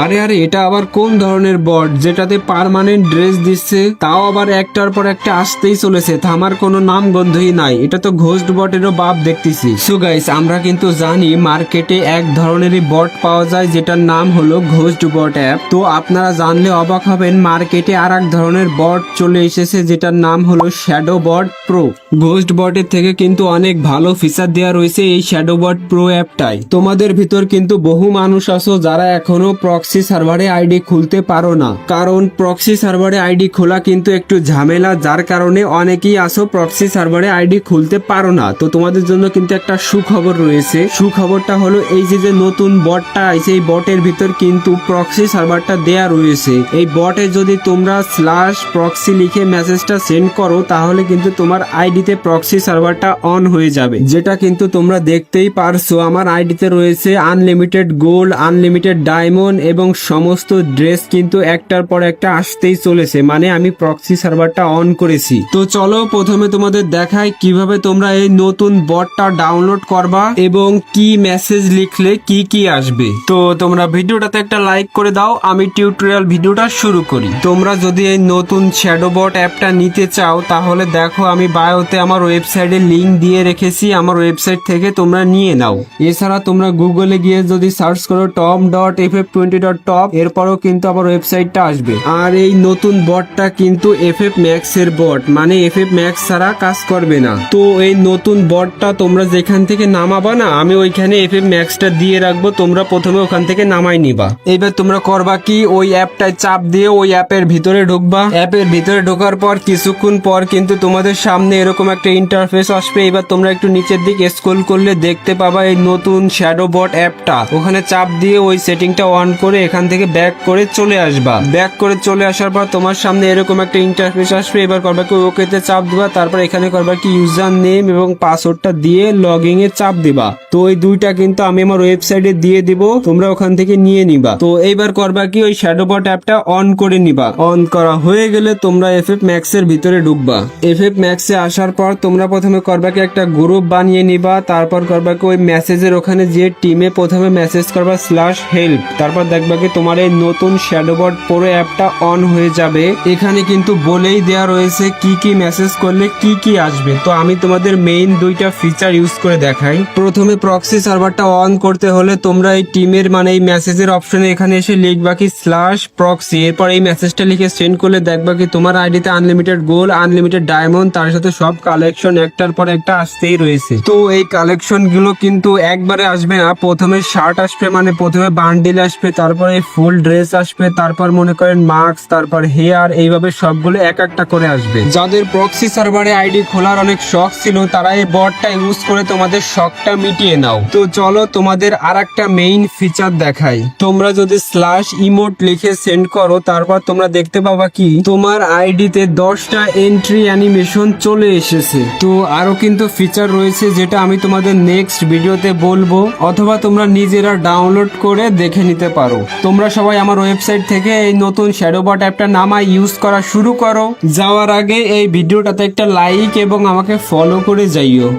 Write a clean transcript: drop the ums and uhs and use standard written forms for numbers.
আরে আরে, এটা আবার কোন ধরনের বট যেটাতে পার্মানেন্ট ড্রেস দিচ্ছে, তাও আবার একটার পর একটা আসতেই চলেছে, থামার কোনো নাম গন্ধই নাই। এটা তো ঘোস্ট বটেরও বাপ দেখতেছি। সো গাইস, আমরা কিন্তু জানি মার্কেটে এক ধরনেরই বট পাওয়া যায় যেটার নাম হলো ঘোস্ট বট অ্যাপ। তো আপনারা জানলে অবাক হবেন, মার্কেটে আর এক ধরনের বট চলে এসেছে যেটার নাম হলো শ্যাডো বট প্রো। ঘোস্ট বটের থেকে কিন্তু অনেক ভালো ফিচার দেওয়া রয়েছে এই শ্যাডো বট প্রো অ্যাপটাই। তোমাদের ভিতর কিন্তু বহু মানুষ আছো যারা এখনো প্রক্সি সার্ভারে আইডি খুলতে পারো না, কারণ প্রক্সি সার্ভারে আইডি খোলা কিন্তু একটু ঝামেলা, যার কারণে অনেকেই আসো প্রক্সি সার্ভারে আইডি খুলতে পারো না। তো তোমাদের জন্য কিন্তু একটা সুখবর রয়েছে। সুখবরটা হলো এই যে নতুন বটটা আছে, এই বটের ভিতর কিন্তু প্রক্সি সার্ভারটা দেয়া রয়েছে। এই বটে যদি তোমরা /proxy লিখে মেসেজটা সেন্ড করো তাহলে কিন্তু তোমার আইডিতে প্রক্সি সার্ভারটা অন হয়ে যাবে, যেটা কিন্তু তোমরা দেখতেই পারছো। আমার আইডিতে রয়েছে আনলিমিটেড গোল্ড, আনলিমিটেড ডায়মন্ড এবং সমস্ত ড্রেস কিন্তু একটার পর একটা আসতেই চলেছে, মানে আমি প্রক্সি সার্ভারটা অন করেছি। তো চলো প্রথমে তোমাদের দেখাই কিভাবে তোমরা এই নতুন বটটা ডাউনলোড করবা এবং কি মেসেজ লিখলে কি কি আসবে। তো তোমরা ভিডিওটাতে একটা লাইক করে দাও, আমি টিউটোরিয়াল ভিডিওটা শুরু করি। তোমরা যদি এই নতুন শ্যাডো বট অ্যাপটা নিতে চাও তাহলে দেখো আমি বায়োতে আমার ওয়েবসাইটের লিংক দিয়ে রেখেছি, আমার ওয়েবসাইট থেকে তোমরা নিয়ে নাও। এছাড়া তোমরা গুগলে গিয়ে যদি সার্চ করো tom.ff20.top, এরপরও কিন্তু আমার ওয়েবসাইটটা আসবে। আর এই নতুন বটটা কিন্তু FF Max এর বট, মানে FF Max ছাড়া কাজ করবে না। তো এই নতুন বটটা তোমরা যেখান থেকে নামাবা না, আমি ওইখানে FF Maxটা দিয়ে রাখবো, তোমরা প্রথমে ওখান থেকে নামাই নিবা। এইবার তোমরা করবা কি, ওই অ্যাপটায় চাপ দিয়ে ওই অ্যাপের ভিতরে ঢুকবা। অ্যাপের ভিতরে ঢোকার পর কিছুক্ষণ পর কিন্তু তোমাদের সামনে এরকম একটা ইন্টারফেস আসবে। এবার তোমরা একটু নিচের দিকে স্ক্রল করলে দেখতে পাবা এই নতুন শ্যাডো বট অ্যাপটা। ওখানে চাপ দিয়ে ওই সেটিংটা অন করে এখান থেকে ব্যাক করে চলে আসবা। ব্যাক করে চলে আসার পর তোমার সামনে এরকম একটা ইন্টারফেস আসবে। এবার করবা কি, ওকেতে চাপ দিবা, তারপর এখানে করবা কি ইউজার নেম এবং পাসওয়ার্ডটা দিয়ে লগইন এ চাপ দিবা। তো ওই দুইটা কিন্তু আমি আমার ওয়েবসাইটে দিয়ে দিব, তোমরা ওখান থেকে নিয়ে নিবা। তো এইবার করবা কি, ওই শ্যাডো বট অ্যাপটা অন করে নিবা। অন করা হয়ে গেলে তোমরা FF Max এর ভিতরে ঢুকবা। FF Max এ আসার পর তোমরা প্রথমে করবা কি একটা গ্রুপ বানিয়ে নিবা। তারপর করবা কি ওই মেসেজের ওখানে যে টিমে প্রথমে মেসেজ করবা /help, তারপর দেখবা কি তোমার এই নতুন শ্যাডো বট প্রো অ্যাপটা অন হয়ে যাবে। এখানে কিন্তু বলেই দেয়া রয়েছে কি কি মেসেজ করলে কি কি আসবে। তো আমি তোমাদের মেইন দুইটা ফিচার ইউজ করে দেখাই। প্রথমে প্রক্সি সার্ভারটা অন করতে হলে তোমরা এই টিমের মানে এই মেসেজের অপশনে এখানে এসে লিখবা কি /proxy, এরপর এই মেসেজটা লিখে সেন্ড করলে দেখবা কি তোমার আইডিতে আনলিমিটেড গোল্ড, আনলিমিটেড ডায়মন্ড, তার সাথে সব কালেকশন একটার পর একটা আসতেই রয়েছে। তো এই কালেকশন গুলো কিন্তু একবারে আসবে না, প্রথমে শার্ট আসবে, মানে প্রথমে বান্ডিল আসবে, তারপরে ফুল ড্রেস আসবে, তারপর মনে করেন মাস্ক, তারপর হেয়ার, এইভাবে সবগুলো এক একটা করে আসবে। যাদের প্রক্সি সার্ভারে আইডি খোলার অনেক শখ ছিল তারা এই বটটা ইউজ করে তোমাদের শখটা মিটিয়ে নাও। তো চলো তোমাদের আর একটা মেইন ফিচার দেখাই। তোমরা যদি /emote লিখে সেন্ড করো তারপর তোমরা দেখতে পাবা কি তোমার আইডিতে 10টা এন্ট্রি অ্যানিমেশন চলে এসেছে। তো আরো কিন্তু ফিচার রয়েছে যেটা আমি তোমাদের নেক্সট ভিডিওতে বলবো, অথবা তোমরা নিজেরা ডাউনলোড করে দেখে নিতে পারো। তোমরা সবাই আমার ওয়েবসাইট থেকে এই নতুন শ্যাডো বট অ্যাপটা নামায় ইউজ করা শুরু করো। যাওয়ার আগে এই ভিডিওটাতে একটা লাইক এবং আমাকে ফলো করে যাইও।